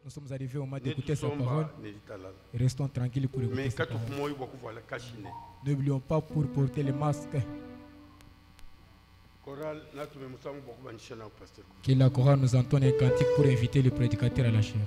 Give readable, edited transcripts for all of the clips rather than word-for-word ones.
Nous sommes arrivés au moment d'écouter sa parole. Restons tranquilles pour écouter sa parole. N'oublions pas pour porter le masque. Que la chorale nous entonne un cantique pour inviter le prédicateur à la chair.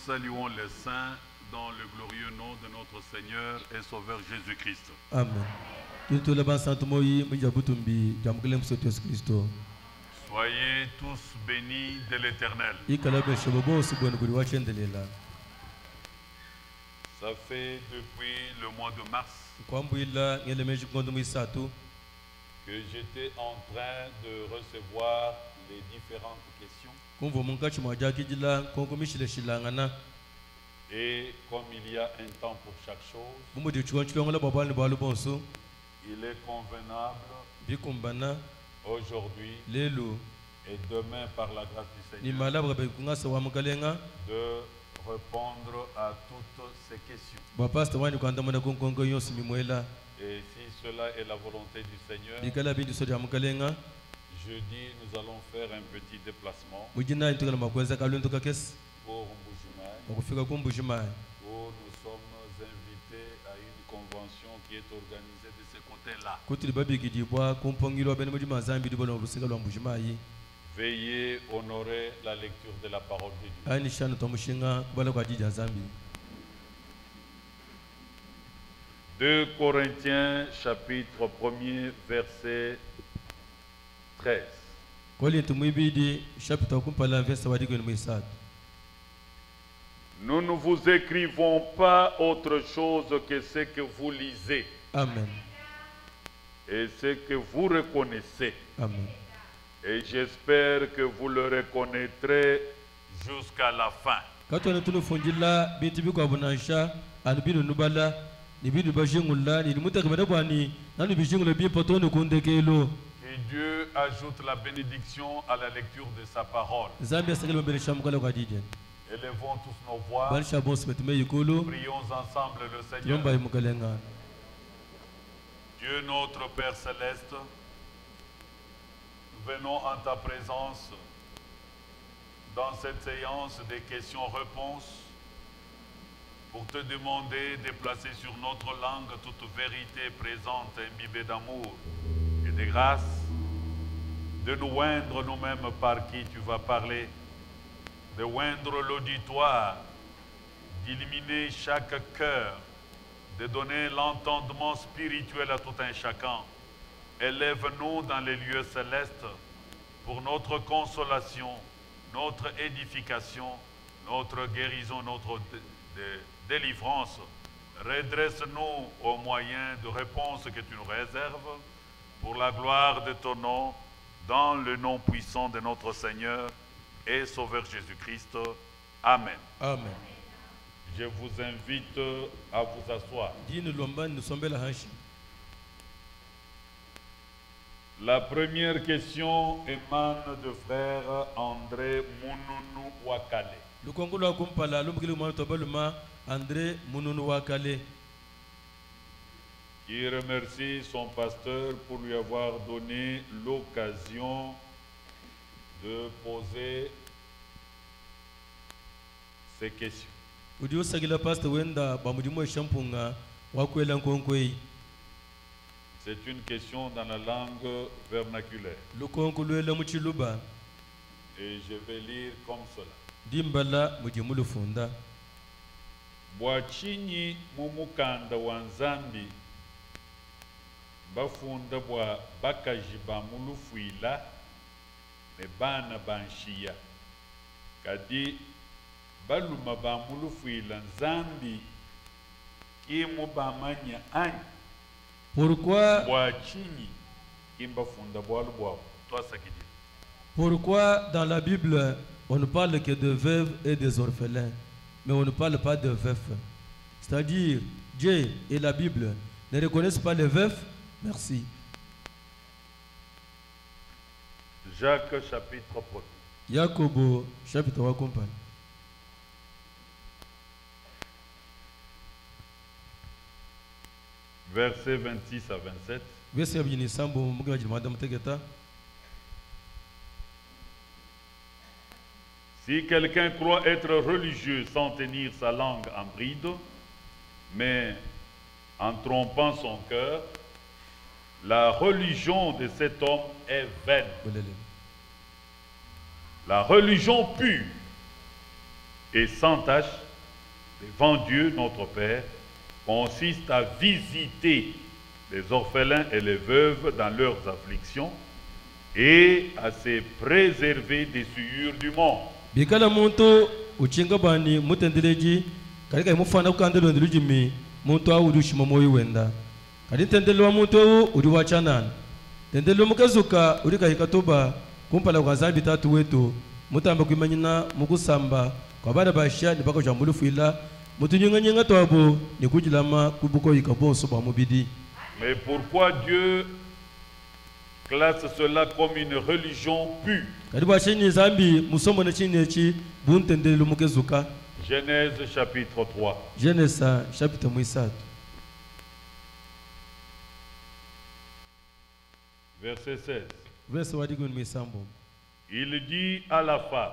Saluons les saints dans le glorieux nom de notre Seigneur et Sauveur Jésus-Christ. Amen. Soyez tous bénis de l'Éternel. Ça fait depuis le mois de mars que j'étais en train de recevoir les différentes questions. Et comme il y a un temps pour chaque chose, il est convenable aujourd'hui et demain par la grâce du Seigneur de répondre à toutes ces questions. Et si cela est la volonté du Seigneur, jeudi, nous allons faire un petit déplacement pour Mbujimaï, où nous sommes invités à une convention qui est organisée de ce côté-là. Veuillez honorer la lecture de la parole de Dieu. 2 Corinthiens chapitre 1er verset 13. Nous ne vous écrivons pas autre chose que ce que vous lisez. Amen. Et ce que vous reconnaissez. Amen. Et j'espère que vous le reconnaîtrez jusqu'à la fin. Que Dieu ajoute la bénédiction à la lecture de sa parole. Élevons tous nos voix. Prions ensemble le Seigneur. Dieu notre Père Céleste, nous venons en ta présence dans cette séance des questions-réponses pour te demander de placer sur notre langue toute vérité présente, imbibée d'amour et de grâce, de nous oindre nous-mêmes par qui tu vas parler, de oindre l'auditoire, d'illuminer chaque cœur, de donner l'entendement spirituel à tout un chacun. Élève-nous dans les lieux célestes pour notre consolation, notre édification, notre guérison, notre délivrance. Redresse-nous aux moyens de réponse que tu nous réserves pour la gloire de ton nom, dans le nom puissant de notre Seigneur et Sauveur Jésus-Christ. Amen. Amen. Je vous invite à vous asseoir. La première question émane de frère André Mounounou Wakale. Il remercie son pasteur pour lui avoir donné l'occasion de poser ces questions. C'est une question dans la langue vernaculaire. Et je vais lire comme cela. Bwachinyi mumukanda wanzambi bafunda bwa bakajiba mulufuila ne bana banshiya kadi baluma ba mulufuila nzambi kimu bamanya ani. Pourquoi dans la Bible on ne parle que de veuves et des orphelins, mais on ne parle pas de veufs? C'est-à-dire, Dieu et la Bible ne reconnaissent pas les veufs? Merci. Jacques chapitre 1. Jacobo chapitre 1 compagne. Versets 26 à 27. Si quelqu'un croit être religieux sans tenir sa langue en bride, mais en trompant son cœur, la religion de cet homme est vaine. La religion pure et sans tache devant Dieu notre Père consiste à visiter les orphelins et les veuves dans leurs afflictions et à se préserver des souillures du monde. Bikala muntu uchinga bani mutendeleji kalika imufana kukandelo ndilujimi muntu awudushima moyo wenda kadi tendelo muntu uri wachanan tendelo mukazuka uri kahikatoba kumpala kwa zambi tatu wetu mutamba kuimanyina mukusamba kwa bada basha nibako jambulu fuila mutunyanga twabo nikujilama kubuko ikabonso ba mubidi. Mais pourquoi Dieu classe cela comme une religion pure? Genèse chapitre 3. Genèse chapitre 3. Verset 16. Il dit à la femme: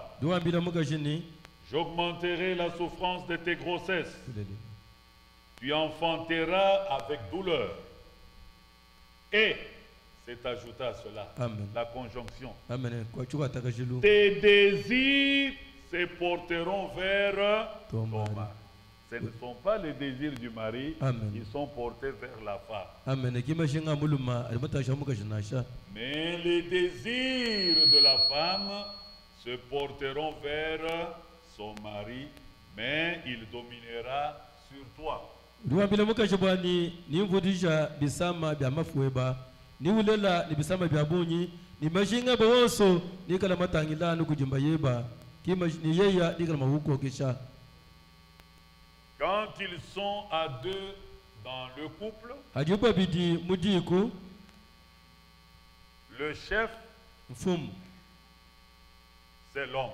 j'augmenterai la souffrance de tes grossesses. Tu enfanteras avec douleur. Et c'est ajouté à cela. Amen. La conjonction. Amen. Tes désirs se porteront vers ton mari. Ce ne sont pas les désirs du mari qui sont portés vers la femme. Mais les désirs de la femme se porteront vers son mari, mais il dominera sur toi. Quand ils sont à deux dans le couple, le chef, c'est l'homme.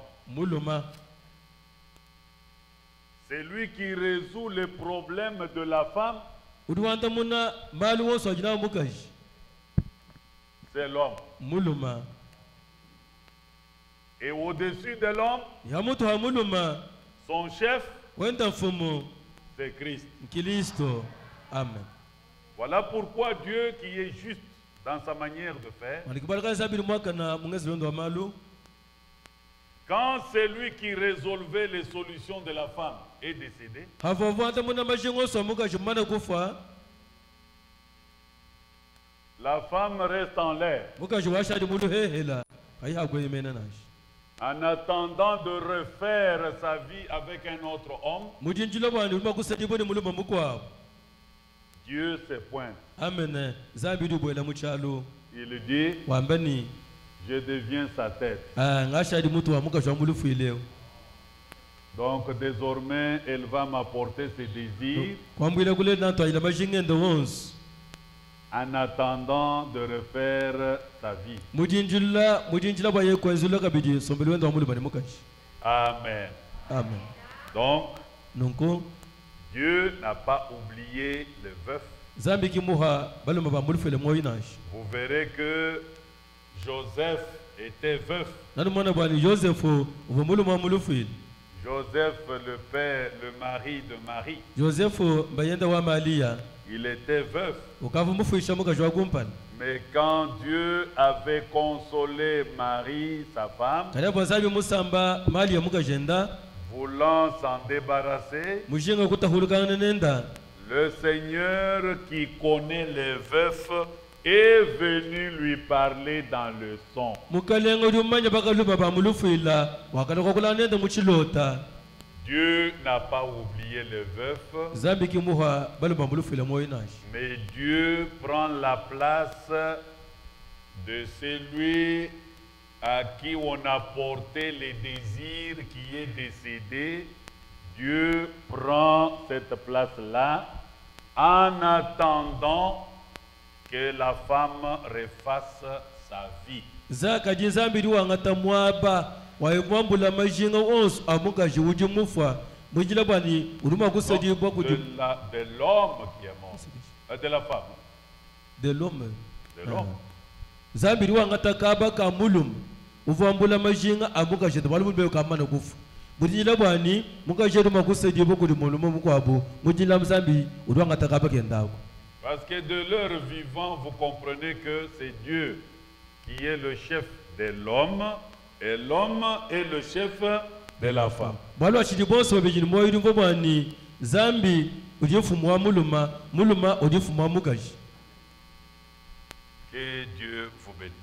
C'est lui qui résout les problèmes de la femme. C'est l'homme. Et au-dessus de l'homme, son chef, c'est Christ. Amen. Voilà pourquoi Dieu, qui est juste dans sa manière de faire, quand c'est lui qui résolvait les solutions de la femme est décédé, la femme reste en l'air en attendant de refaire sa vie avec un autre homme. Dieu se pointe. Il dit, je deviens sa tête. Donc désormais, elle va m'apporter ses désirs en attendant de refaire sa vie. Amen. Amen. Donc, Dieu n'a pas oublié le veuf. Vous verrez que Joseph était veuf. Joseph, le père, le mari de Marie, il était veuf. Mais quand Dieu avait consolé Marie, sa femme, voulant s'en débarrasser, le Seigneur qui connaît les veufs est venu lui parler dans le son. Dieu n'a pas oublié les veufs, mais Dieu prend la place de celui à qui on a porté les désirs qui est décédé. Dieu prend cette place-là en attendant que la femme refasse sa vie. De l'homme qui est mort. De la femme. De l'homme. De l'homme. Parce que de leur vivant, vous comprenez que c'est Dieu qui est le chef de l'homme et l'homme est le chef de la femme. Que Dieu vous bénisse.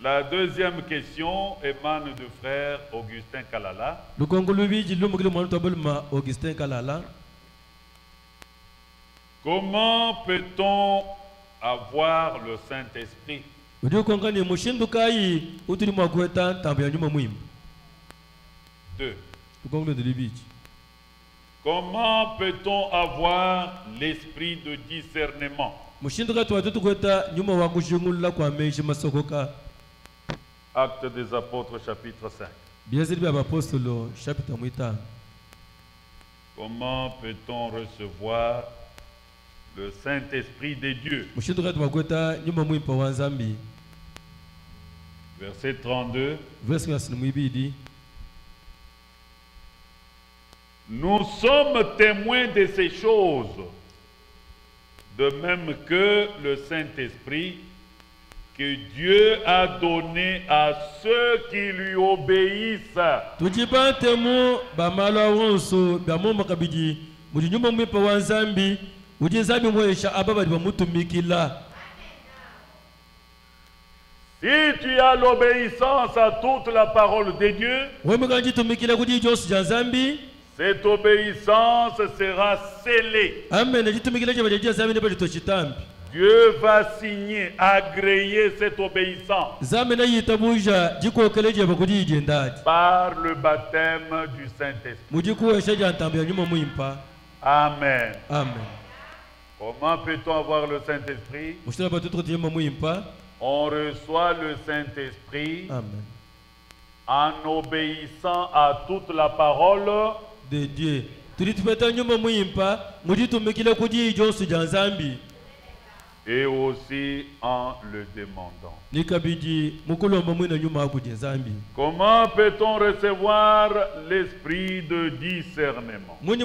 La deuxième question émane du frère Augustin Kalala. Comment peut-on avoir le Saint-Esprit? Deux. Comment peut-on avoir l'esprit de discernement? Actes des Apôtres, chapitre 5. Comment peut-on recevoir le Saint-Esprit de Dieu? Verset 32. Nous sommes témoins de ces choses, de même que le Saint-Esprit que Dieu a donné à ceux qui lui obéissent. Si tu as l'obéissance à toute la parole de Dieu, cette obéissance sera scellée. Dieu va signer, agréer cette obéissance par le baptême du Saint-Esprit. Amen. Amen. Comment peut-on avoir le Saint-Esprit? On reçoit le Saint-Esprit en obéissant à toute la parole de Dieu. Et aussi en le demandant. Comment peut-on recevoir l'esprit de discernement? 1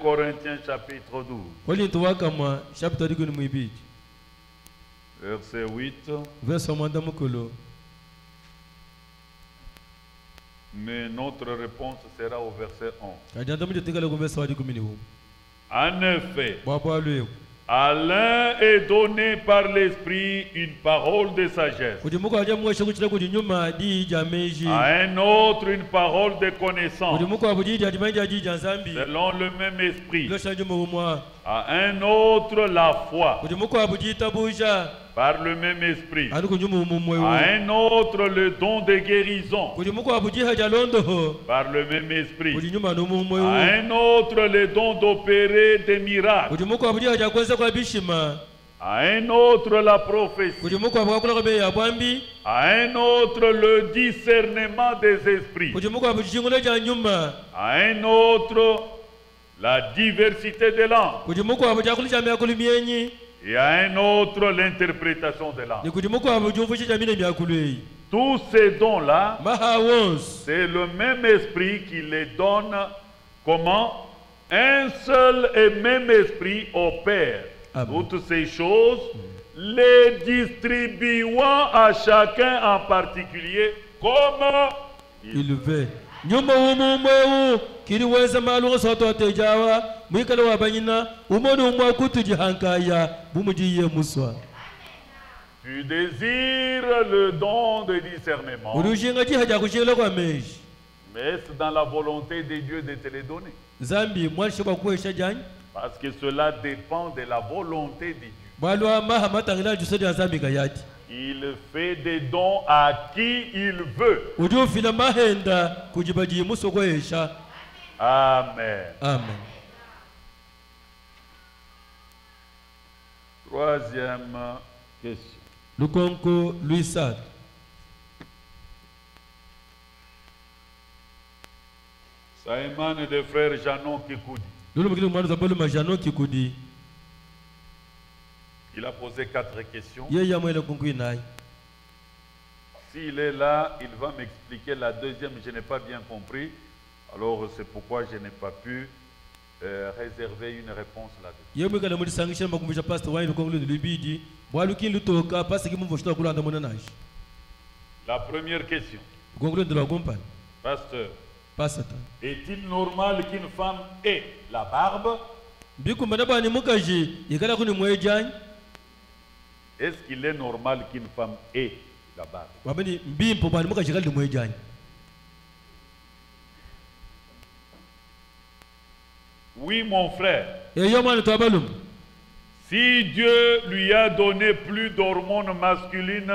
Corinthiens chapitre 12. Verset 8. Mais notre réponse sera au verset 11. En effet, à l'un est donné par l'Esprit une parole de sagesse, à un autre une parole de connaissance, selon le même Esprit, à un autre la foi, par le même Esprit, à un autre le don de guérison, par le même Esprit, à un autre le don d'opérer des miracles, à un autre la prophétie, à un autre le discernement des esprits, à un autre la diversité des langues, et à un autre l'interprétation des langues. Tous ces dons-là, c'est le même esprit qui les donne. Comment? Un seul et même esprit opère toutes ces choses, les distribuant à chacun en particulier comme il veut. Tu désires le don de discernement, mais c'est dans la volonté de Dieu de te les donner, parce que cela dépend de la volonté de Dieu. Il fait des dons à qui il veut. Amen. Amen. Troisième question. Ça émane de frère Janon Kikoudi. Il a posé 4 questions. S'il est là, il va m'expliquer la deuxième. Je n'ai pas bien compris. Alors c'est pourquoi je n'ai pas pu réserver une réponse là-dessus. La première question. Pasteur, est-il normal qu'une femme ait la barbe? Est-ce qu'il est normal qu'une femme ait la barbe? Oui, mon frère. Si Dieu lui a donné plus d'hormones masculines,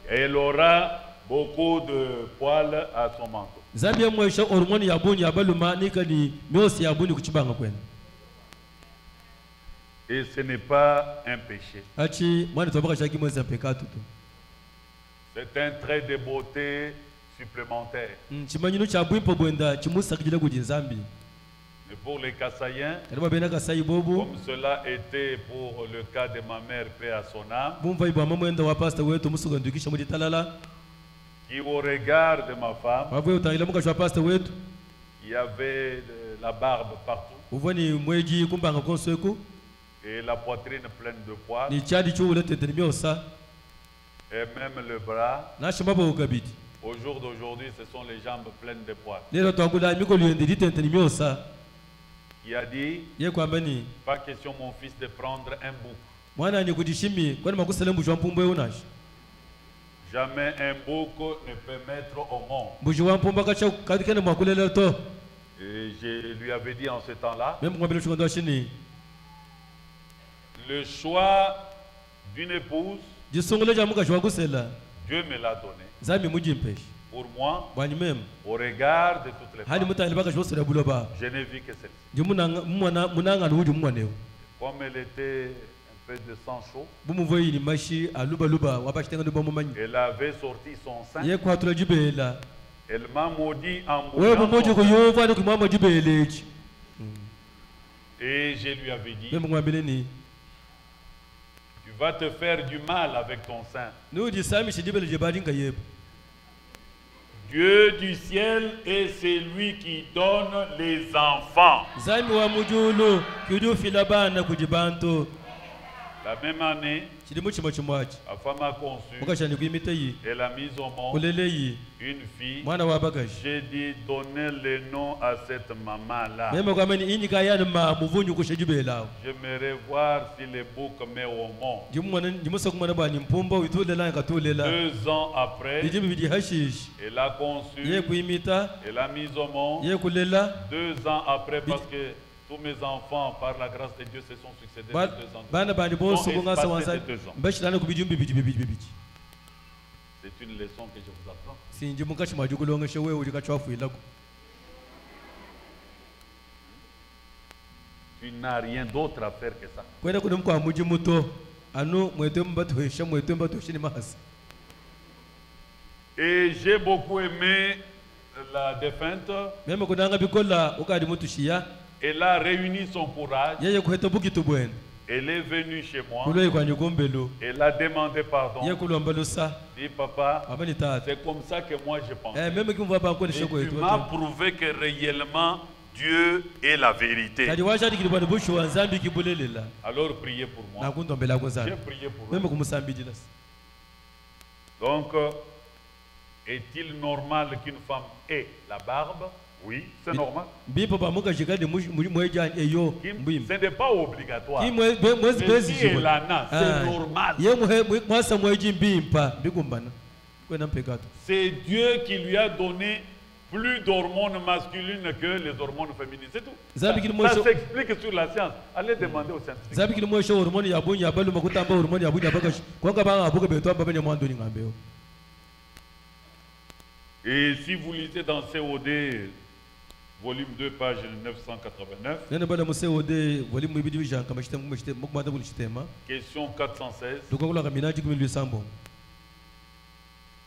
elle aura beaucoup de poils à son manteau. Et ce n'est pas un péché. C'est un trait de beauté supplémentaire. Et pour les Kassaïens, comme cela était pour le cas de ma mère, paix à son âme, qui au regard de ma femme, il y avait la barbe partout. Et la poitrine pleine de poils. Et même le bras. Au jour d'aujourd'hui, ce sont les jambes pleines de poils. Il a dit, pas question mon fils de prendre un bouc. Jamais un bouc ne peut mettre au monde. Et je lui avais dit en ce temps-là, le choix d'une épouse, Dieu me l'a donné. Pour moi, au regard de toutes les femmes, je n'ai vu que celle-ci. Comme elle était un peu de sang chaud, elle avait sorti son sein. Elle m'a maudit en bougeant. Et je lui avais dit, tu vas te faire du mal avec ton sein. Dieu du ciel est celui qui donne les enfants. La même année, la femme a conçu, elle a mis au monde une fille. J'ai dit, donnez le nom à cette maman-là. J'aimerais voir si le bouc met au monde. 2 ans après, elle a conçu, elle a mis au monde. 2 ans après, parce que tous mes enfants, par la grâce de Dieu, se sont succédés de 2 ans. C'est une leçon que je vous apprends. Tu n'as rien d'autre à faire que ça. Et j'ai beaucoup aimé la défunte. Elle a réuni son courage. Elle est venue chez moi. Elle a demandé pardon. Dit, papa, c'est comme ça que moi je pense. Et tu m'as prouvé que réellement Dieu est la vérité. Alors priez pour moi. J'ai prié pour eux. Donc, est-il normal qu'une femme ait la barbe? Oui, c'est normal. Ce n'est pas obligatoire. Mais si elle en a, c'est normal. C'est Dieu qui lui a donné plus d'hormones masculines que les hormones féminines. C'est tout. Ça s'explique sur la science. Allez demander aux scientifiques. Et si vous lisez dans COD, volume 2, page 989, question 416,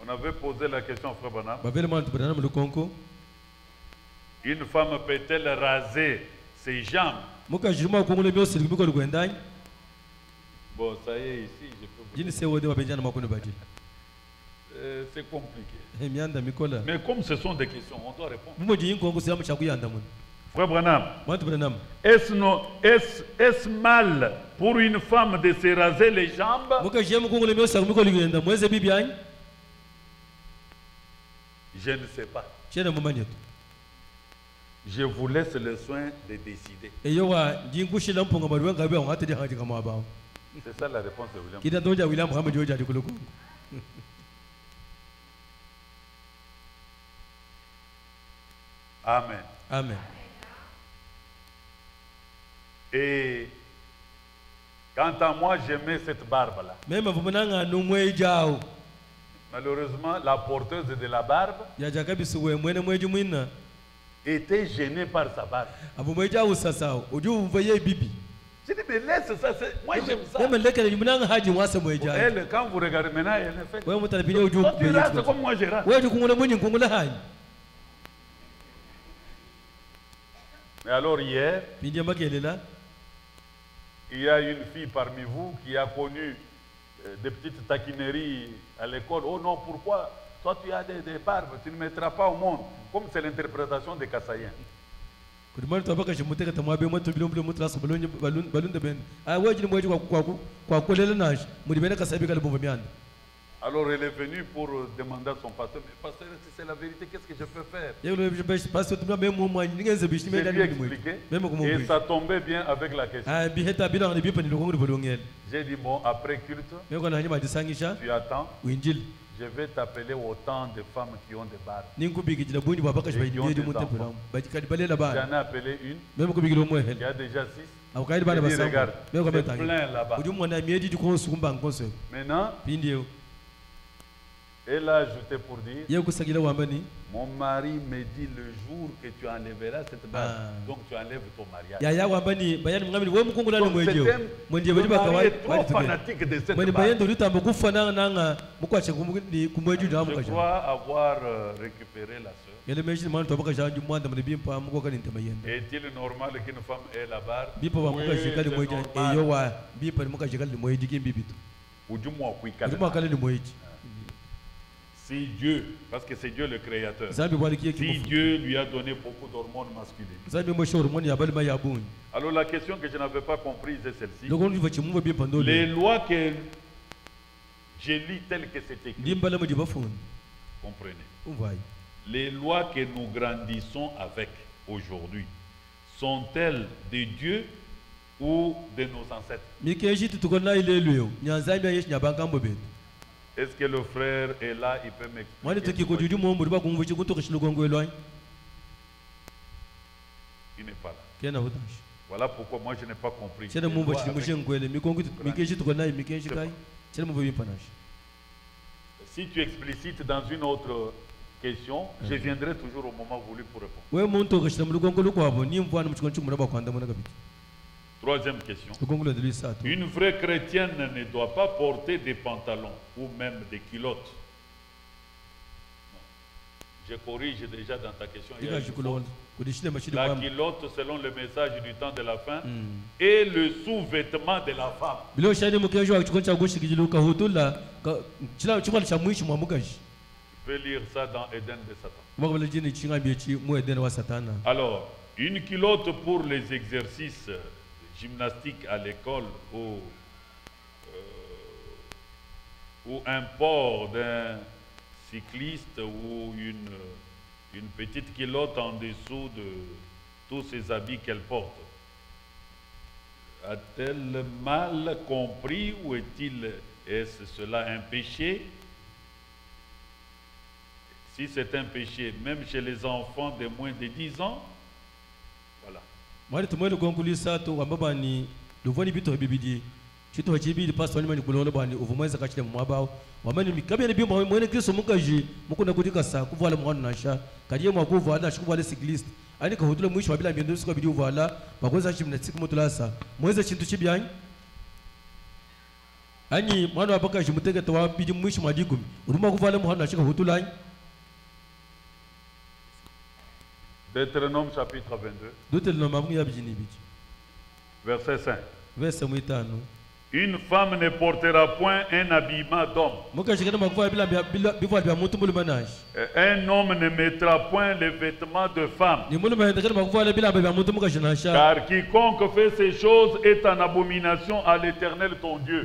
on avait posé la question à Frère Branham. Une femme peut-elle raser ses jambes? Bon, ça y est, ici, je peux vous dire. C'est compliqué. Mais comme ce sont des questions, on doit répondre. Frère Branham, est-ce mal pour une femme de se raser les jambes? Je ne sais pas. Je vous laisse le soin de décider. C'est ça la réponse de William. Amen. Amen. Et quant à moi, j'aimais cette barbe-là. Malheureusement, la porteuse de la barbe était gênée par sa barbe. J'ai dit, mais laisse ça, moi j'aime ça. Elle, quand vous regardez maintenant, elle est faite. Toi, tu rases comme moi je rase. Mais alors hier, il y a une fille parmi vous qui a connu des petites taquineries à l'école. Oh non, pourquoi? Toi tu as des barbes, tu ne mettras pas au monde. Comme c'est l'interprétation des Kassaïens. kudimani tabaka shimuteka tamabe moto bilombo mutraso balun de ben a wajini moji kwa kolela nash mudibena kasabi kala bomba mianda. Alors elle est venue pour demander à son pasteur, mais pasteur, si c'est la vérité, qu'est-ce que je peux faire? J'ai bien expliqué et ça tombait bien avec la question. J'ai dit, bon, après culte, tu attends, je vais t'appeler autant de femmes qui ont des barres. J'en ai appelé une, il y a déjà 6. Je dis, regarde, c'est plein là-bas. Maintenant, elle a ajouté pour dire, mon mari me dit le jour que tu enlèveras cette barre, donc tu enlèves ton mariage. Donc le mari est trop fanatique de cette barre. Je crois avoir récupéré la sœur. Est-il normal qu'une femme ait la barre? Ou du moins, si Dieu, parce que c'est Dieu le créateur, si Dieu lui a donné beaucoup d'hormones masculines. Alors la question que je n'avais pas comprise est celle-ci. Les lois que j'ai lues telles que c'est écrit, comprenez, les lois que nous grandissons avec aujourd'hui, sont-elles de Dieu ou de nos ancêtres? Est-ce que le frère est là, il peut m'expliquer? Il n'est pas là. Voilà pourquoi moi je n'ai pas compris. Si tu explicites dans une autre question, je viendrai toujours au moment voulu pour répondre. Troisième question. Une vraie chrétienne ne doit pas porter des pantalons ou même des culottes. Non. Je corrige déjà dans ta question. La culotte, selon le message du temps de la fin, est le sous-vêtement de la femme. Tu peux lire ça dans Éden de Satan. Alors, une culotte pour les exercices gymnastiques à l'école ou un port d'un cycliste ou une petite culotte en dessous de tous ces habits qu'elle porte. A-t-elle mal compris ou est-ce cela un péché? Si c'est un péché, même chez les enfants de moins de 10 ans, voilà. Deutéronome chapitre 22, verset 5. Une femme ne portera point un habillement d'homme. Un homme ne mettra point les vêtements de femme. Car quiconque fait ces choses est en abomination à l'Éternel ton Dieu.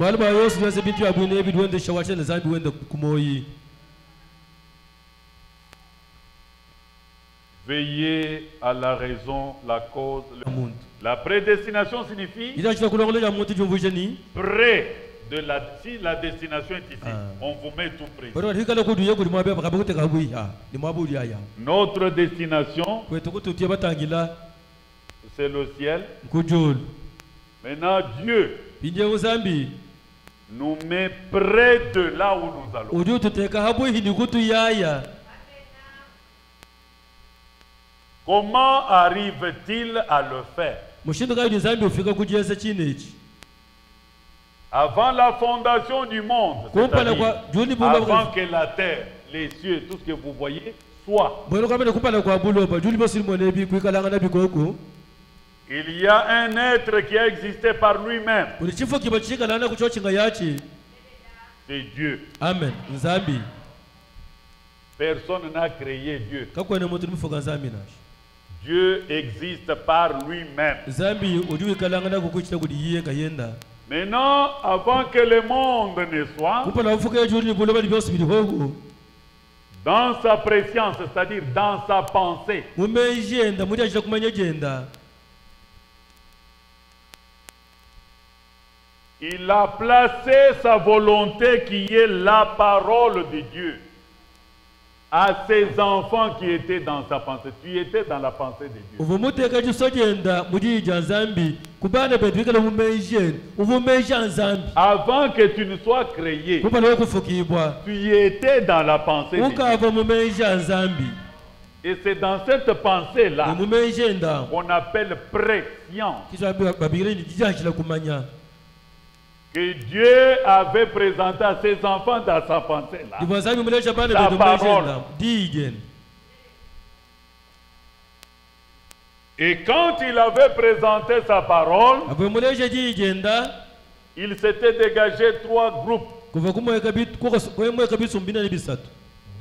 Veillez à la raison, la cause, le monde. La prédestination signifie près de si la destination est ici, on vous met tout près. Notre destination, c'est le ciel. Maintenant, Dieu nous met près de là où nous allons. Comment arrive-t-il à le faire? Avant la fondation du monde, avant que la terre, les cieux, tout ce que vous voyez, soit. Il y a un être qui a existé par lui-même. C'est Dieu. Amen. Personne n'a créé Dieu. Dieu existe par lui-même. Maintenant, avant que le monde ne soit, dans sa préscience, c'est-à-dire dans sa pensée, il a placé sa volonté qui est la parole de Dieu à ses enfants qui étaient dans sa pensée. Tu étais dans la pensée de Dieu. Avant que tu ne sois créé, tu étais dans la pensée de Dieu. Et c'est dans cette pensée-là qu'on appelle préscience que Dieu avait présenté à ses enfants dans sa pensée-là. La parole. Et quand il avait présenté sa parole, il s'était dégagé 3 groupes.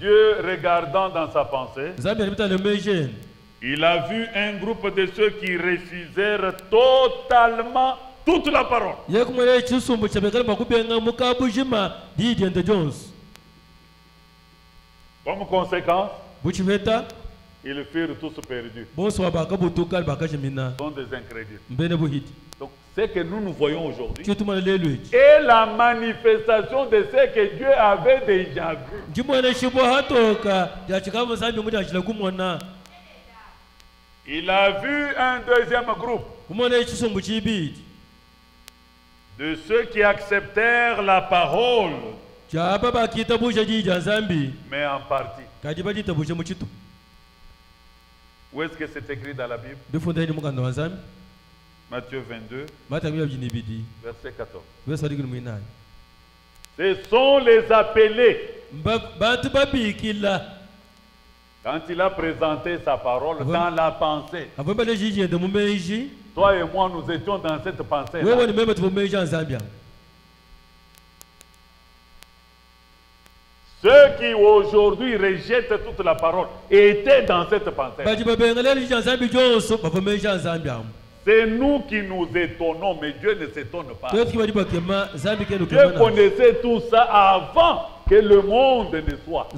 Dieu regardant dans sa pensée, il a vu un groupe de ceux qui refusèrent totalement toute la parole. Comme conséquence, ils furent tous perdus. Sont des incrédules. Donc, ce que nous voyons aujourd'hui est la manifestation de ce que Dieu avait déjà vu. Il a vu un deuxième groupe de ceux qui acceptèrent la parole, mais en partie. Où est-ce que c'est écrit dans la Bible? Matthieu 22, verset 14. Ce sont les appelés. Quand il a présenté sa parole dans la pensée, toi et moi, nous étions dans cette pensée-là. Ceux qui aujourd'hui rejettent toute la parole étaient dans cette pensée. C'est nous qui nous étonnons, mais Dieu ne s'étonne pas. Dieu connaissait tout ça avant que le monde ne soit.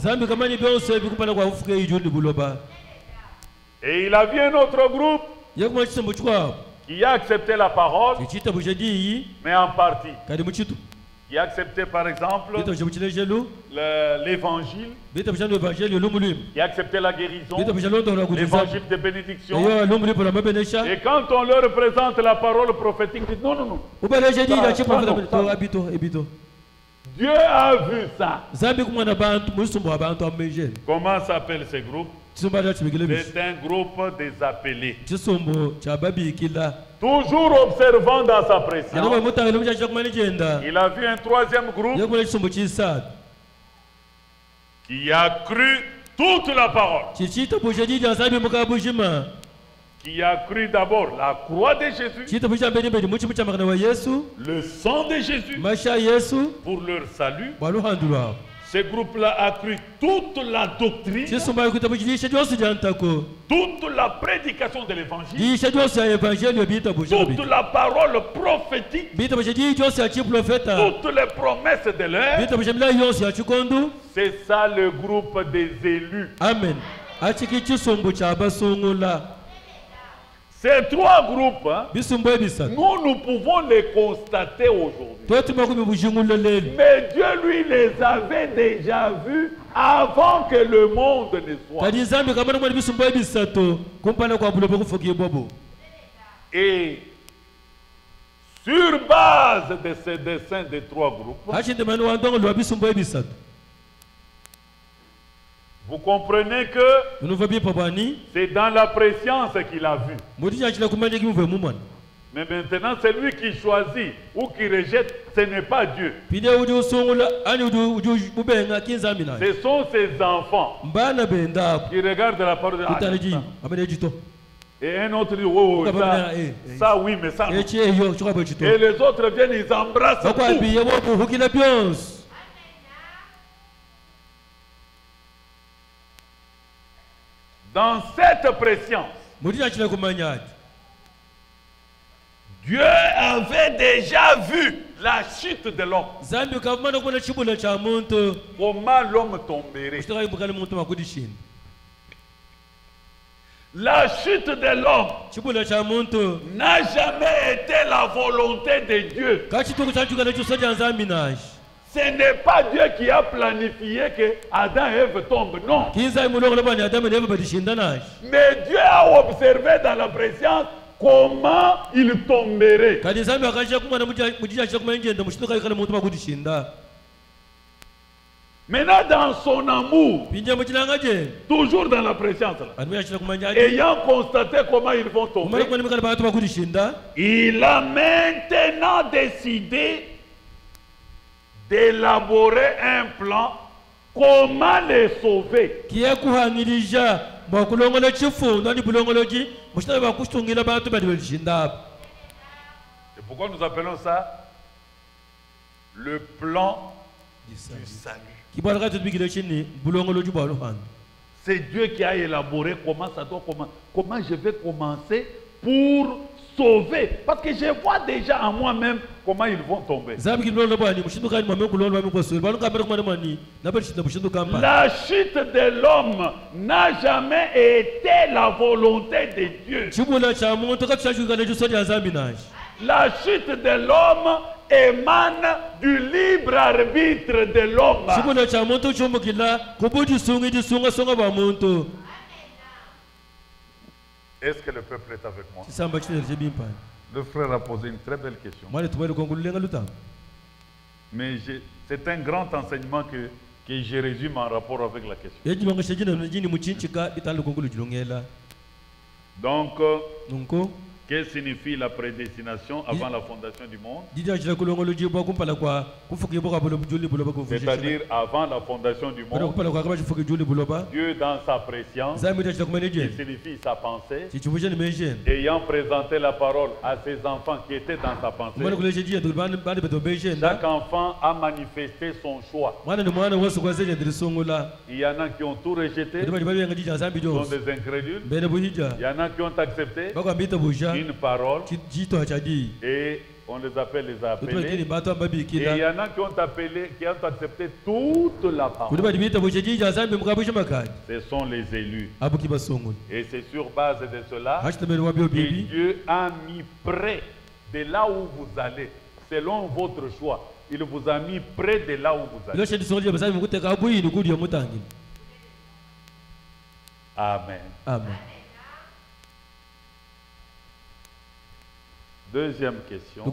Et il a vu un autre groupe qui a accepté la parole, mais en partie. Qui a accepté par exemple l'évangile, qui a accepté la guérison, l'évangile de bénédiction. Et quand on leur présente la parole prophétique, ils disent non, non, non. Dieu a vu ça. Comment s'appellent ces groupes? C'est un groupe des appelés. Toujours observant dans sa préscience, il a vu un troisième groupe qui a cru toute la parole. Qui a cru d'abord la croix de Jésus, le sang de Jésus pour leur salut. Ce groupe-là a cru toute la doctrine, toute la prédication de l'évangile, toute la parole prophétique, toutes les promesses de l'air. C'est ça le groupe des élus. Amen. Ces 3 groupes, nous pouvons les constater aujourd'hui. Mais Dieu, lui, les avait déjà vus avant que le monde ne soit. Et sur base de ces dessins des 3 groupes, vous comprenez que c'est dans la préscience qu'il a vu. Mais maintenant, celui qui choisit ou qui rejette, ce n'est pas Dieu. Ce sont ses enfants qui regardent la parole de Dieu. Et un autre dit, oh, ça oui, mais ça non. Et les autres viennent, ils embrassent tout. Dans cette préscience, Dieu avait déjà vu la chute de l'homme. Comment l'homme tomberait. La chute de l'homme n'a jamais été la volonté de Dieu. Ce n'est pas Dieu qui a planifié que Adam et Ève tombent, non. Mais Dieu a observé dans la préscience comment il tomberait. Maintenant, dans son amour, toujours dans la préscience, ayant constaté comment ils vont tomber, il a maintenant décidé d'élaborer un plan comment les sauver. C'est pourquoi nous appelons ça le plan du salut. C'est Dieu qui a élaboré comment ça doit commencer. Comment je vais commencer pour sauver. Parce que je vois déjà en moi-même comment ils vont tomber. La chute de l'homme n'a jamais été la volonté de Dieu. La chute de l'homme émane du libre arbitre de l'homme. Est-ce que le peuple est avec moi? Le frère a posé une très belle question. Mais c'est un grand enseignement que je résume en rapport avec la question. Donc, que signifie la prédestination avant la fondation du monde? C'est-à-dire avant la fondation du monde, Dieu dans sa préscience, qui signifie sa pensée, ayant présenté la parole à ses enfants qui étaient dans sa pensée, chaque enfant a manifesté son choix. Il y en a qui ont tout rejeté, qui sont des incrédules. Il y en a qui ont accepté une parole et on les appelle les appelés. Et il y en a qui ont accepté toute la parole. Ce sont les élus. Et c'est sur base de cela que Dieu a mis près de là où vous allez, selon votre choix. Il vous a mis près de là où vous allez. Amen. Amen. Deuxième question.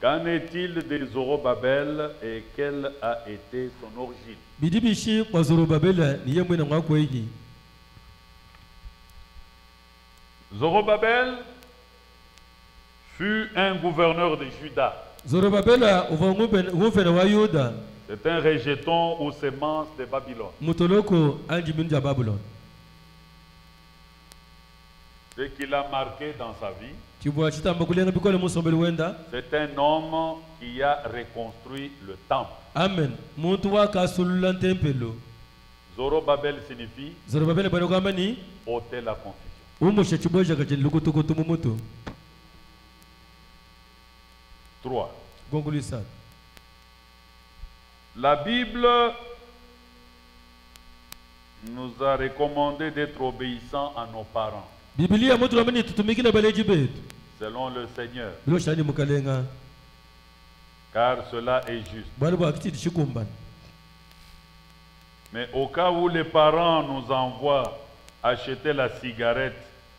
Qu'en est-il de Zorobabel et quelle a été son origine? Zorobabel fut un gouverneur de Juda. C'est un rejeton ou sémence de Babylone. Ce qu'il a marqué dans sa vie, c'est un homme qui a reconstruit le temple. Amen. Zorobabel signifie ôter la confusion. 3. La Bible nous a recommandé d'être obéissants à nos parents. Selon le Seigneur. Car cela est juste. Mais au cas où les parents nous envoient acheter la cigarette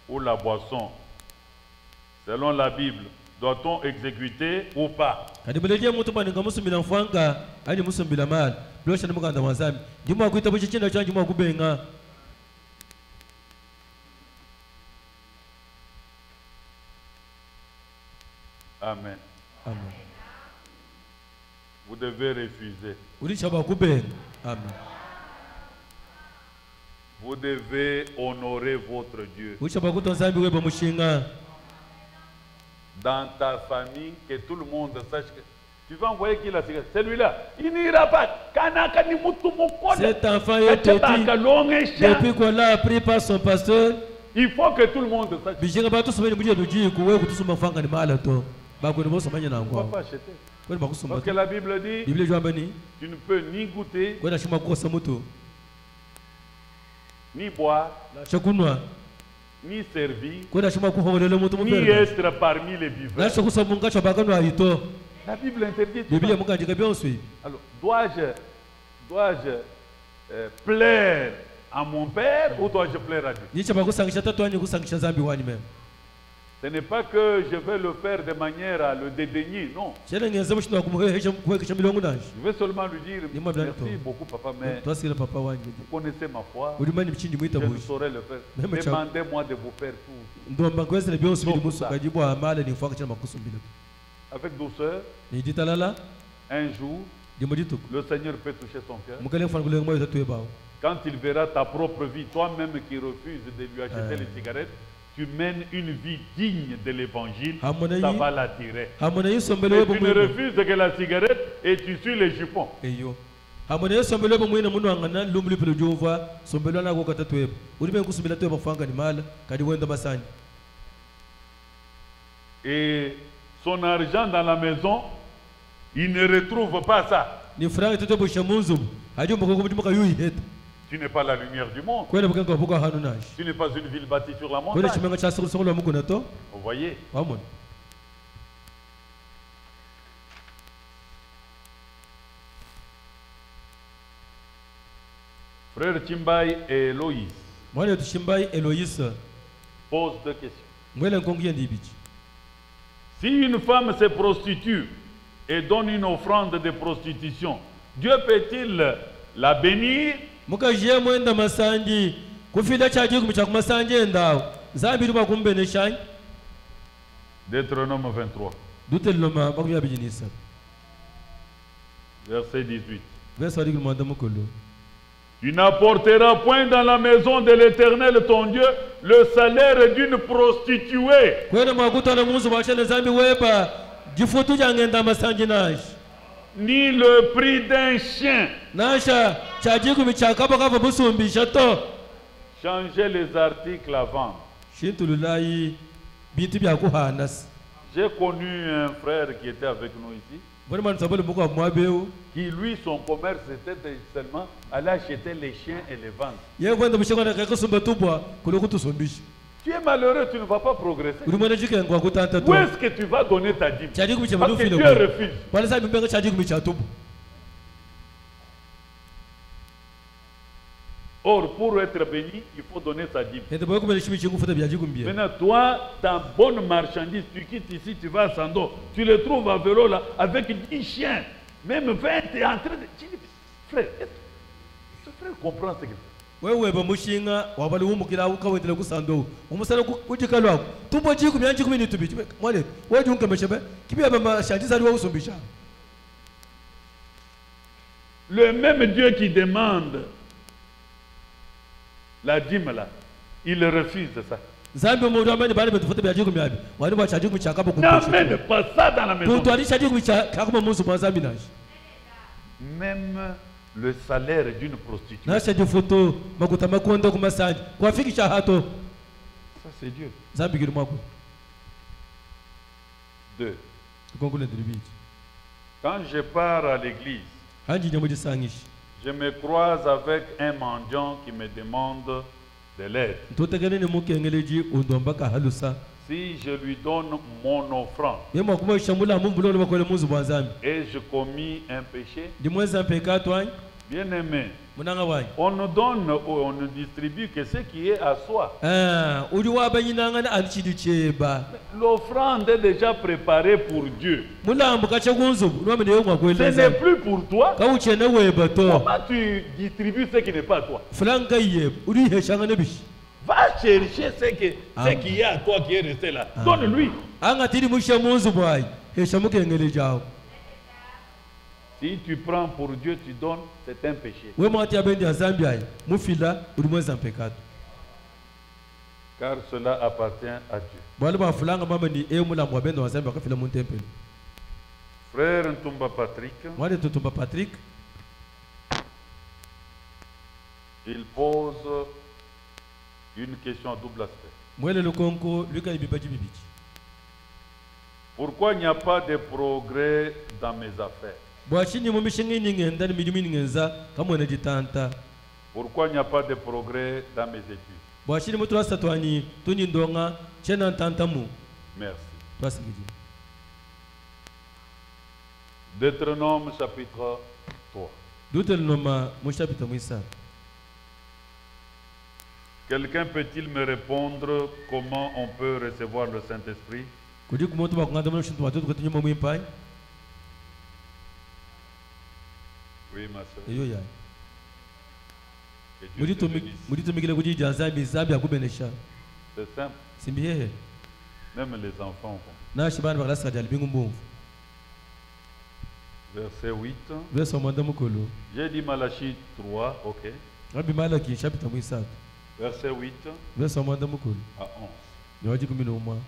ou la boisson, selon la Bible, doit-on exécuter ou pas? Amen. Amen. Vous devez refuser. Amen. Vous devez honorer votre Dieu. Dans ta famille, que tout le monde sache que tu vas envoyer qui la cigarette? Celui-là, il n'ira pas. Cet enfant est petit. Depuis qu'on l'a appris par son pasteur, Il faut que tout le monde sache. Tu ne peux pas acheter. Parce que la Bible dit, tu ne peux ni goûter, ni boire, ni servir, ni être parmi les vivants. La Bible interdit tout ça. Alors, dois-je plaire à mon père ou dois-je plaire à Dieu? Ce n'est pas que je vais le faire de manière à le dédaigner, non. Je vais seulement lui dire merci beaucoup papa, mais vous connaissez ma foi, je ne saurais le faire. Demandez-moi de vous faire tout. Avec douceur, un jour, le Seigneur peut toucher son cœur. Quand il verra ta propre vie, toi-même qui refuses de lui acheter les cigarettes, tu mènes une vie digne de l'évangile, ça va l'attirer. Et tu ne refuses que la cigarette et tu suis les jupons. Et son argent dans la maison, il ne retrouve pas ça. Tu n'es pas la lumière du monde. Tu n'es pas une ville bâtie sur la montagne. Vous voyez? Frère Chimbai et Eloïs posent deux questions. Si une femme se prostitue et donne une offrande de prostitution, Dieu peut-il la bénir? Deutéronome 23. Verset 18. Tu n'apporteras point dans la maison de l'Éternel ton Dieu le salaire d'une prostituée. Ni le prix d'un chien. Changez les articles à vendre. J'ai connu un frère qui était avec nous ici, qui lui, son commerce était seulement aller acheter les chiens et les vendre. Tu es malheureux, tu ne vas pas progresser. Où est-ce que tu vas donner ta dîme? Parce que Dieu refuse. Or, pour être béni, il faut donner sa dîme. Maintenant, toi, ta bonne marchandise, tu quittes ici, tu vas à Sando, tu le trouves à vélo là, avec 10 chiens, même 20, tu es en train de... Frère, ce frère comprend ce qu'il fait. Le même Dieu qui demande la dîme là, il refuse ça. N'amène pas ça dans la maison. Même le salaire d'une prostituée. Ça c'est Dieu. 2. Quand je pars à l'église, je me croise avec un mendiant qui me demande de l'aide. Si je lui donne mon offrande et je commis un péché, bien aimé, on ne donne ou on ne distribue que ce qui est à soi. L'offrande est déjà préparée pour Dieu. Ce n'est plus pour toi. Comment tu distribues ce qui n'est pas à toi? Va chercher ce qui est à toi qui est resté là. Donne-lui. Si tu prends pour Dieu, tu donnes, c'est un péché. Car cela appartient à Dieu. Frère Ntumba Patrick, il pose Une question à double aspect. Pourquoi il n'y a pas de progrès dans mes affaires? Pourquoi il n'y a pas de progrès dans mes études? Merci. Deutéronome chapitre 3. Quelqu'un peut-il me répondre comment on peut recevoir le Saint-Esprit? Oui, ma soeur. C'est simple. Même les enfants comprennent. Verset 8. J'ai dit Malachie 3, ok. Verset 8 à 11.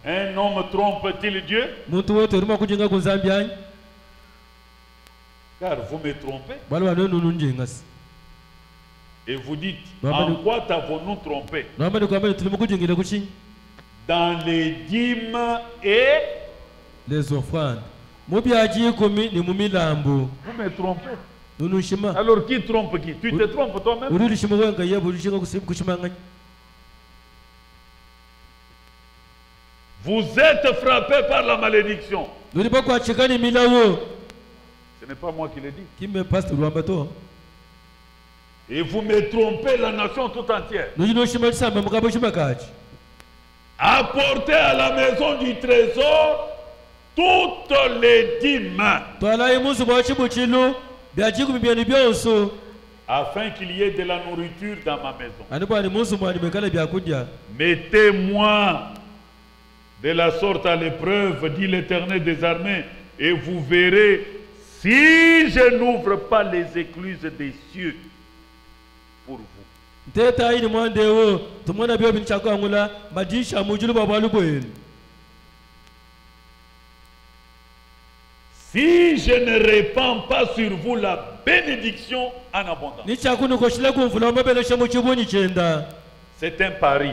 Un homme trompe-t-il Dieu? Car vous me trompez. Et vous dites, en quoi t'avons-nous trompé? Dans les dîmes et les offrandes. Vous me trompez. Alors qui trompe qui? Tu te trompes toi-même? Vous êtes frappé par la malédiction. Ce n'est pas moi qui l'ai dit. Et vous me trompez la nation tout entière. Apportez à la maison du trésor toutes les dîmes, afin qu'il y ait de la nourriture dans ma maison. Mettez-moi de la sorte à l'épreuve, dit l'Éternel des armées, et vous verrez si je n'ouvre pas les écluses des cieux pour vous. Si je ne répands pas sur vous la bénédiction en abondance. C'est un pari.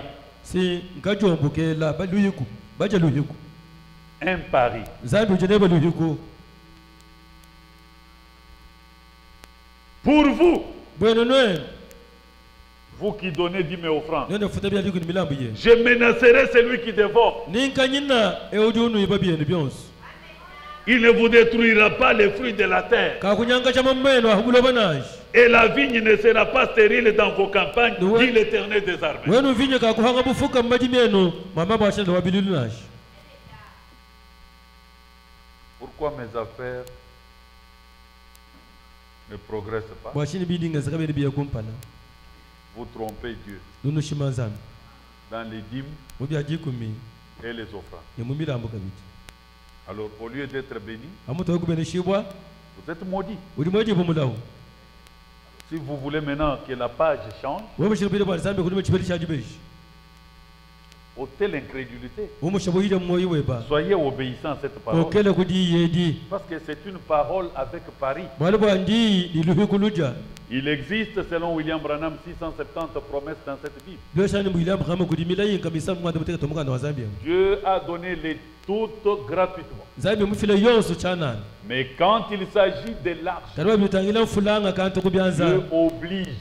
Un pari. Pour vous, vous qui donnez 10 000 francs, je menacerai celui qui dévore. Il ne vous détruira pas les fruits de la terre. Et la vigne ne sera pas stérile dans vos campagnes, dit l'Éternel des armées. Pourquoi mes affaires ne progressent pas? Vous trompez Dieu dans les dîmes et les offrandes. Alors, au lieu d'être béni, vous êtes maudit. Si vous voulez maintenant que la page change, ôtez l'incrédulité. Soyez obéissants à cette parole. Parce que c'est une parole avec pari. Il existe, selon William Branham, 670 promesses dans cette Bible. Dieu a donné les toutes gratuitement. Mais quand il s'agit de l'argent, Dieu oblige.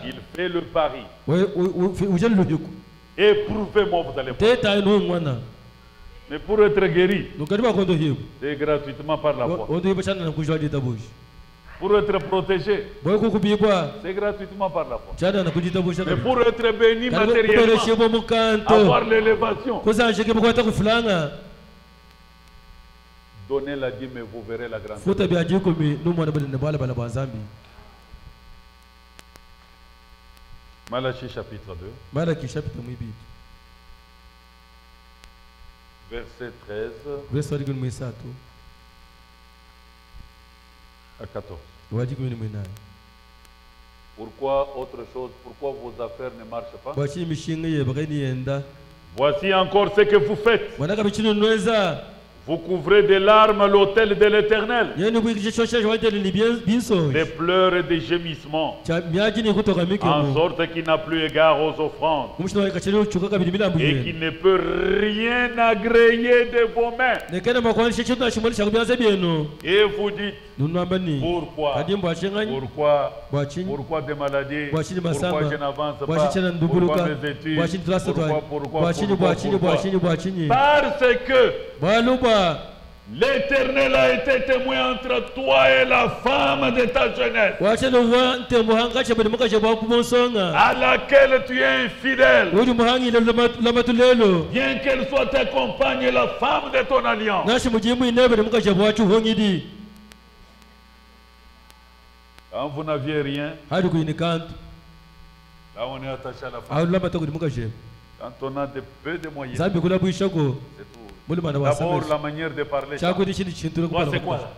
Il fait le pari. Éprouvez-moi, vous allez voir. Mais pour être guéri, c'est gratuitement par la foi. Pour être protégé, c'est gratuitement par la foi. Mais pour être béni matériellement, avoir l'élévation, donnez la dîme et vous verrez la grandeur. Malachie chapitre 2. Verset 13 à 14. Pourquoi autre chose? Pourquoi vos affaires ne marchent pas? Voici encore ce que vous faites. Vous couvrez de larmes l'autel de l'Éternel. Des pleurs et des gémissements. En sorte qu'il n'a plus égard aux offrandes. Et qu'il ne peut rien agréer de vos mains. Et vous dites, pourquoi des maladies? Pourquoi je n'avance pas? Pourquoi mes études? Pourquoi? Parce que l'Éternel a été témoin entre toi et la femme de ta jeunesse, à laquelle tu es infidèle, bien qu'elle soit ta compagne, la femme de ton alliance. Quand vous n'aviez rien, là on est attaché à la femme. Quand on a peu de moyens, c'est tout. D'abord la manière de parler. Toi c'est quoi là?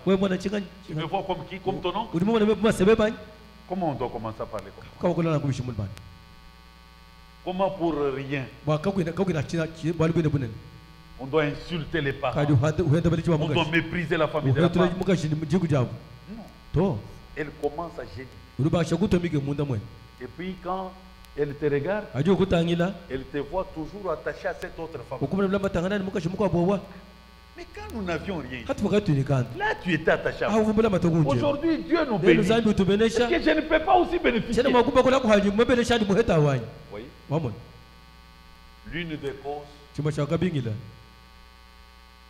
Tu me vois comme qui? Comme ton oncle? Comment on doit commencer à parler comme ça? Comment pour rien? On doit insulter les parents. On doit mépriser la famille de la femme. Non. Elle commence à gêner. Et puis quand elle te regarde, elle te voit toujours attaché à cette autre femme. Mais quand nous n'avions rien, là tu étais attaché à moi. Aujourd'hui Dieu nous bénit. Est-ce que je ne peux pas aussi bénéficier? Oui. L'une des causes,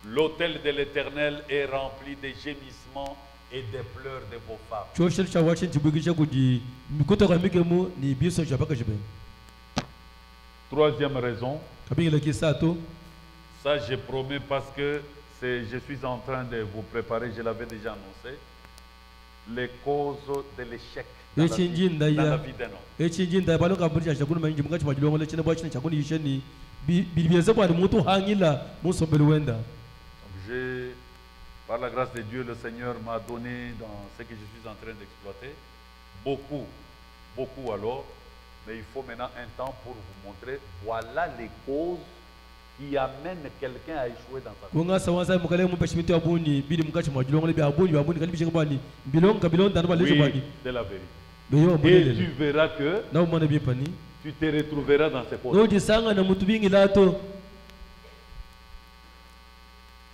l'autel de l'Éternel est rempli de gémissements et des pleurs de vos femmes. Troisième raison, ça je promets parce que je suis en train de vous préparer, je l'avais déjà annoncé, les causes de l'échec dans la vie d'un homme. Par la grâce de Dieu, le Seigneur m'a donné dans ce que je suis en train d'exploiter beaucoup alors, mais il faut maintenant un temps pour vous montrer, voilà les causes qui amènent quelqu'un à échouer dans sa vie. Oui, c'est la vérité. Et tu verras que tu te retrouveras dans ces causes.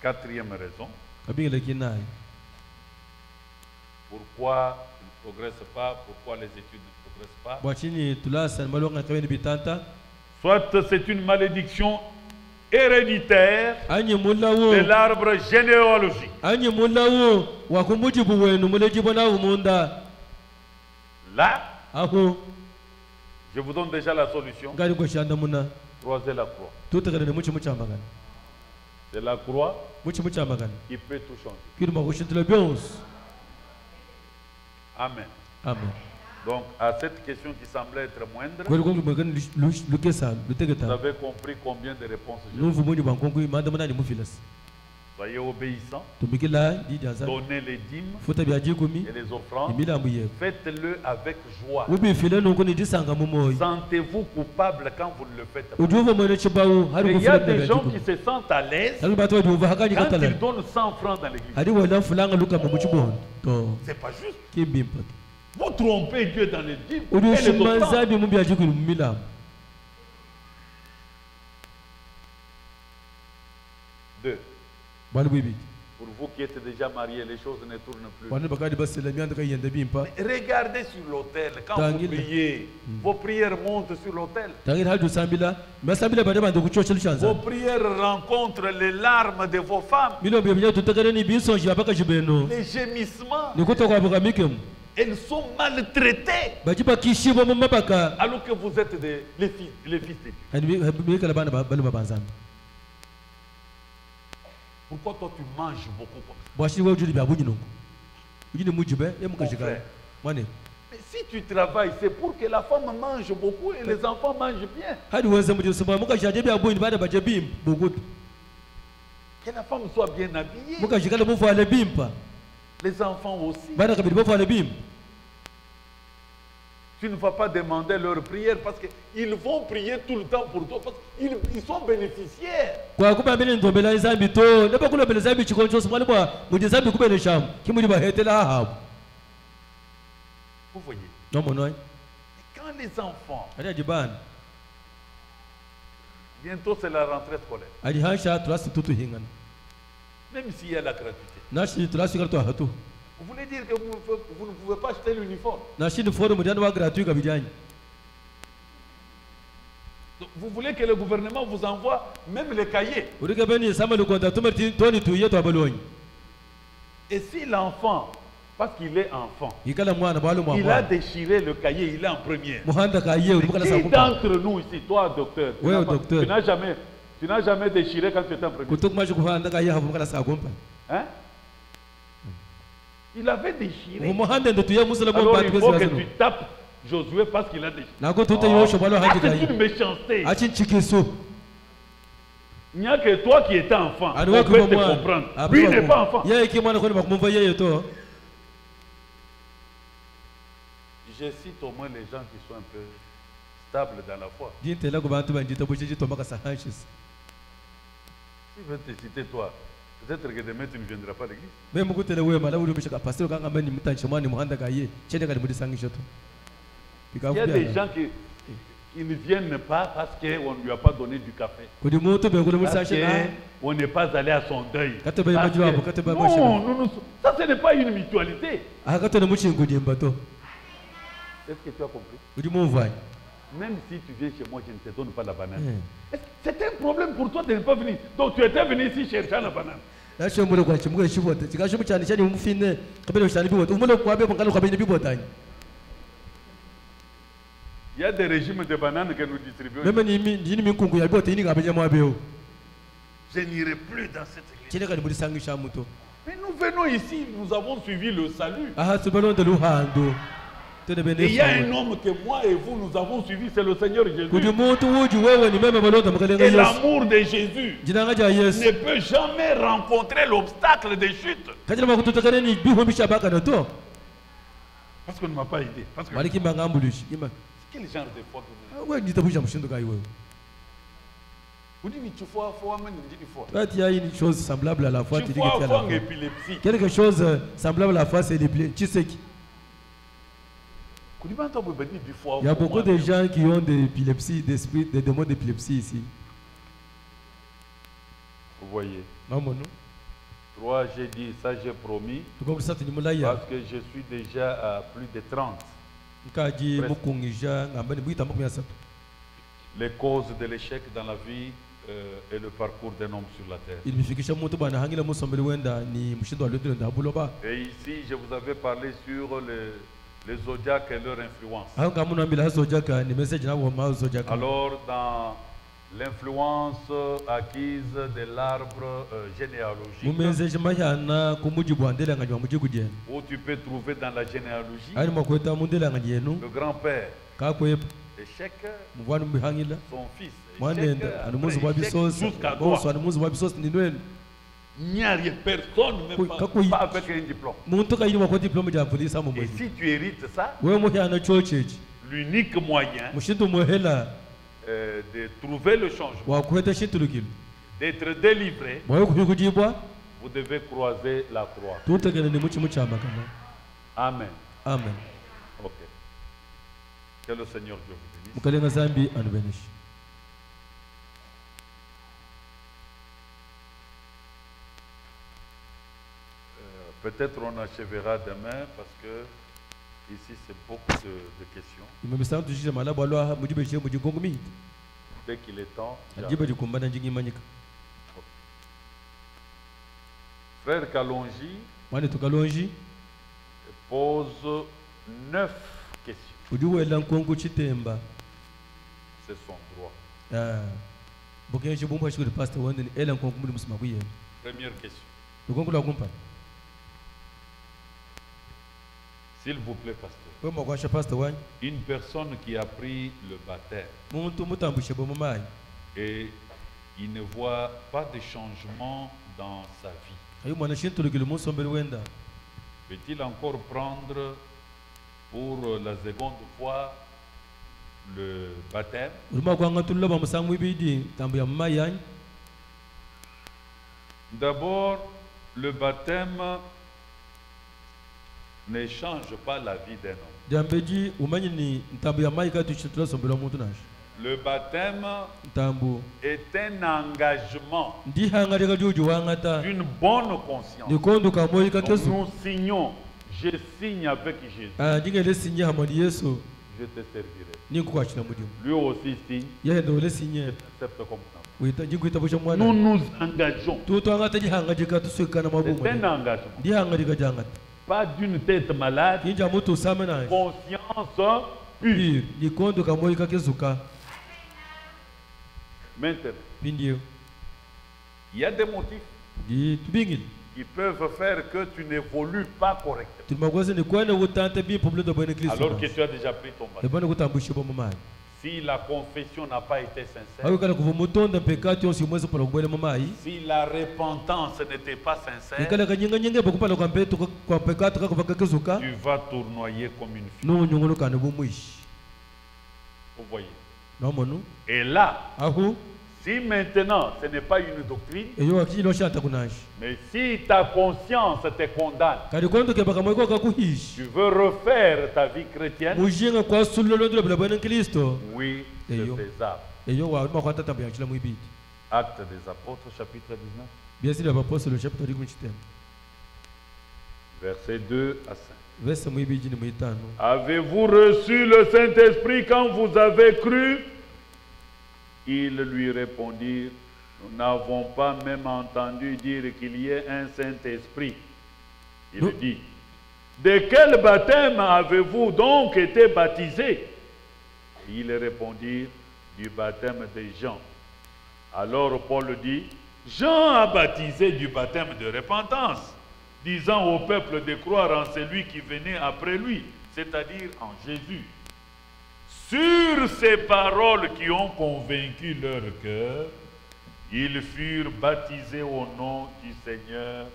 Quatrième raison. Pourquoi tu ne progresses pas? Pourquoi les études ne progressent pas? Soit c'est une malédiction héréditaire de l'arbre généalogique. Là, je vous donne déjà la solution. Croisez la croix. C'est la croix qui peut tout changer. Amen. Donc, à cette question qui semblait être moindre, vous avez compris combien de réponses j'ai données. Soyez obéissants, donnez les dîmes et les offrandes, faites-le avec joie. Sentez-vous coupable quand vous ne le faites pas. Il y a des gens qui se sentent à l'aise quand ils donnent 100 francs dans l'église. C'est pas juste. Vous trompez Dieu dans les dîmes et les offrandes. Deux. Pour vous qui êtes déjà mariés, les choses ne tournent plus. Mais regardez sur l'autel, quand vous priez, vos prières montent sur l'autel. Vos prières rencontrent les larmes de vos femmes. Les gémissements. Elles sont maltraitées. Alors que vous êtes les fils de Dieu. Pourquoi toi tu manges beaucoup comme ça? Mais si tu travailles, c'est pour que la femme mange beaucoup et les enfants mangent bien. Que la femme soit bien habillée. Les enfants aussi. Tu ne vas pas demander leur prière parce qu'ils vont prier tout le temps pour toi parce qu'ils sont bénéficiaires. Vous voyez? Et quand les enfants, bientôt c'est la rentrée scolaire, même s'il y a la gratuité, vous voulez dire que vous ne pouvez pas acheter l'uniforme? Vous voulez que le gouvernement vous envoie même les cahiers? Et si l'enfant, parce qu'il est enfant, il a déchiré le cahier, il est en première. Qui d'entre nous ici, toi docteur, tu n'as jamais déchiré quand tu étais en première? Hein? Il avait déchiré. Alors il faut que tu tapes Josué parce qu'il a déchiré. C'est une méchanceté. Il n'y a que toi qui étais enfant. On peut te comprendre. Lui n'est pas enfant. Je cite au moins les gens qui sont un peu stables dans la foi. Si je veux te citer toi, peut-être que demain tu ne viendras pas à l'église. Il y a des gens qui ne viennent pas parce qu'on ne lui a pas donné du café. Parce qu'on n'est pas allé à son deuil. Non, ça ce n'est pas une mutualité. Est-ce que tu as compris? Même si tu viens chez moi, je ne te donne pas la banane. C'est un problème pour toi de ne pas venir. Donc tu étais venu ici chercher la banane. Il y a des régimes de bananes que nous distribuons. Je n'irai plus dans cette église. Mais nous venons ici, nous avons suivi le salut. Et il y a un homme que moi et vous, nous avons suivi, c'est le Seigneur Jésus. Et l'amour de Jésus ne peut jamais rencontrer l'obstacle des chutes. Parce qu'on ne m'a pas aidé. Parce que... Quel genre de foi que vous avez? Vous dites, mais tu vois, il y a une chose semblable à la foi. Quelque chose semblable à la foi, c'est l'épilepsie. Il y a beaucoup de gens qui ont des épilepsies, des démons d'épilepsie ici. Vous voyez? 3, j'ai dit, ça j'ai promis. Parce que je suis déjà à plus de 30. Les causes de l'échec dans la vie et le parcours d'un homme sur la terre. Et ici, je vous avais parlé sur les zodiacs et leur influence. Alors, dans l'influence acquise de l'arbre généalogique, où tu peux trouver dans la généalogie le grand-père, Échec, son fils, jusqu'à toi. Il n'y a rien, personne, même pas avec un diplôme. Et si tu hérites ça, l'unique moyen de trouver le changement, d'être délivré, vous devez croiser la croix. Amen. Amen. Ok. Que le Seigneur Dieu vous bénisse. Peut-être on achèvera demain parce que ici c'est beaucoup de questions. Dès qu'il est temps. Frère Kalonji pose 9 questions. C'est son droit. Première question. S'il vous plaît, pasteur. Une personne qui a pris le baptême et il ne voit pas de changement dans sa vie, peut-il encore prendre pour la seconde fois le baptême. D'abord, le baptême ne change pas la vie d'un homme. Le baptême est un engagement d'une bonne conscience. Nous signons, je signe avec Jésus. Je te servirai. Lui aussi signe. Nous nous engageons. C'est un engagement. Pas d'une tête malade. Conscience pure. Maintenant, il y a des motifs qui peuvent faire que tu n'évolues pas correctement. Alors que tu as déjà pris ton baptême. Si la confession n'a pas été sincère, si la repentance n'était pas sincère, tu vas tournoyer comme une fille. Vous voyez. Et là, si maintenant ce n'est pas une doctrine, mais si ta conscience te condamne, tu veux refaire ta vie chrétienne, oui, c'est faisable. Actes des Apôtres, chapitre 19. Versets 2 à 5. Avez-vous reçu le Saint-Esprit quand vous avez cru? Ils lui répondirent, nous n'avons pas même entendu dire qu'il y ait un Saint-Esprit. Il dit, de quel baptême avez-vous donc été baptisés? Ils répondirent, du baptême de Jean. Alors Paul dit, Jean a baptisé du baptême de repentance, disant au peuple de croire en celui qui venait après lui, c'est-à-dire en Jésus. Sur ces paroles qui ont convaincu leur cœur, ils furent baptisés au nom du Seigneur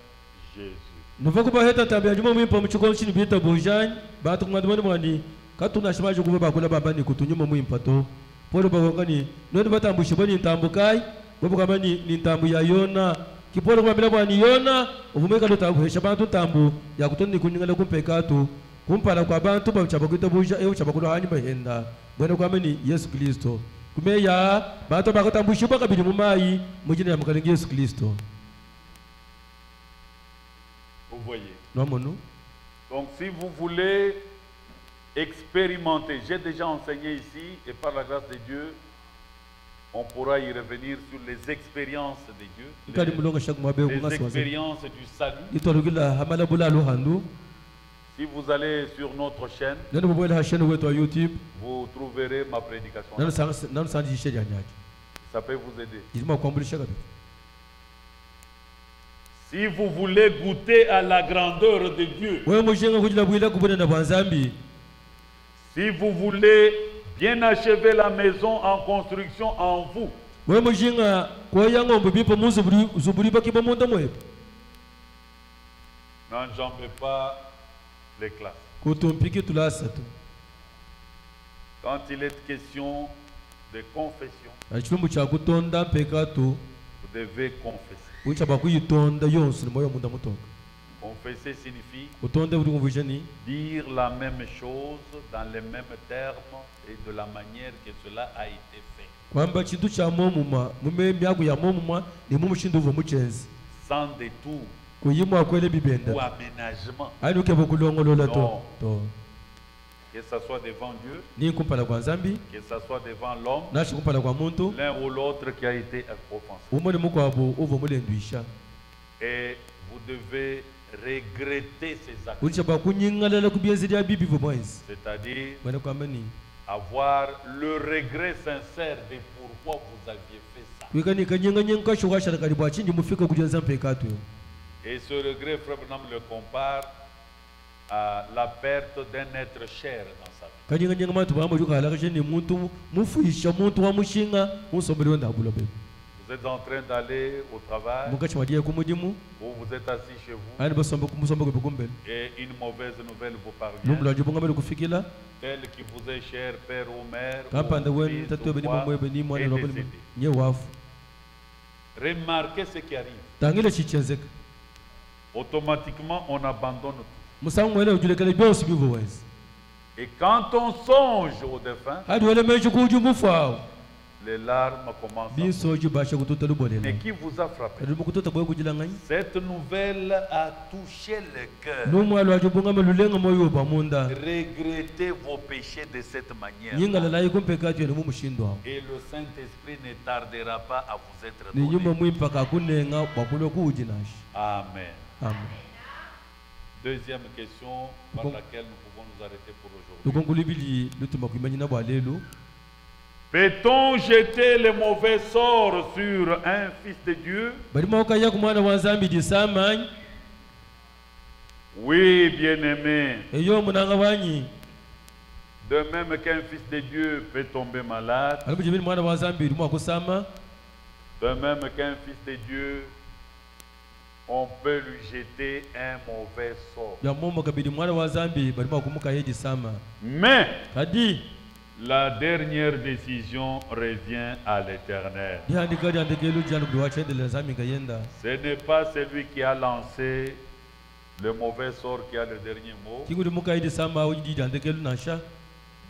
Jésus. kumpala kwa bantu bachabakuita buja chabakulo hani bahenda bwana kwa meni Yesu Kristo kumeya bato bakatambusha bakabiri mu mayi mu jina ya mukalingi Yesu Kristo. Vous voyez. Non mono. Donc si vous voulez expérimenter, j'ai déjà enseigné ici et par la grâce de Dieu on pourra y revenir sur les expériences de Dieu, les expériences du salut. Si vous allez sur notre chaîne, vous trouverez ma prédication. Ça peut vous aider. Si vous voulez goûter à la grandeur de Dieu, si vous voulez bien achever la maison en construction en vous, n'enjambez pas les classes. Quand il est question de confession, vous devez confesser. Confesser signifie dire la même chose dans les mêmes termes et de la manière que cela a été fait. Sans détour ou aménagement. Non. Que ce soit devant Dieu, que ce soit devant l'homme, l'un ou l'autre qui a été offensé. Et vous devez regretter ces actes. C'est-à-dire avoir le regret sincère de pourquoi vous aviez fait ça. Et ce regret, Frère Branham le compare à la perte d'un être cher dans sa vie. Vous êtes en train d'aller au travail, ou vous êtes assis chez vous, et une mauvaise nouvelle vous parvient. Tel qui vous est cher, père ou mère, ou fils ou foi, est décédé. Remarquez ce qui arrive. Automatiquement, on abandonne tout. Et quand on songe au défunt, les larmes commencent. Mais qui vous a frappé? Cette nouvelle a touché le cœur. Regrettez vos péchés de cette manière. Et le Saint-Esprit ne tardera pas à vous être donné. Amen. Amen. Deuxième question par laquelle nous pouvons nous arrêter pour aujourd'hui. Peut-on jeter le mauvais sort sur un fils de Dieu? Oui, bien-aimé. De même qu'un fils de Dieu peut tomber malade, de même qu'un fils de Dieu, on peut lui jeter un mauvais sort. Mais la dernière décision revient à l'Éternel. Ce n'est pas celui qui a lancé le mauvais sort qui a le dernier mot.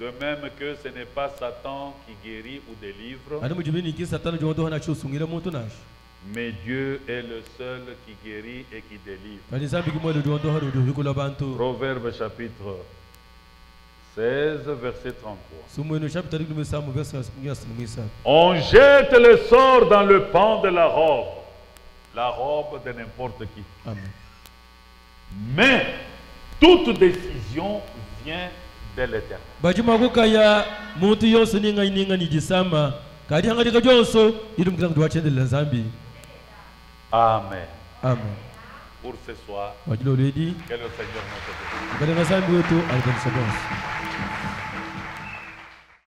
De même que ce n'est pas Satan qui guérit ou délivre, mais Dieu est le seul qui guérit et qui délivre. Proverbe chapitre 16, verset 33. On jette le sort dans le pan de la robe de n'importe qui. Amen. Mais toute décision vient de l'Éternel. Amen. Amen. Pour ce soir, que le Seigneur notre Dieu.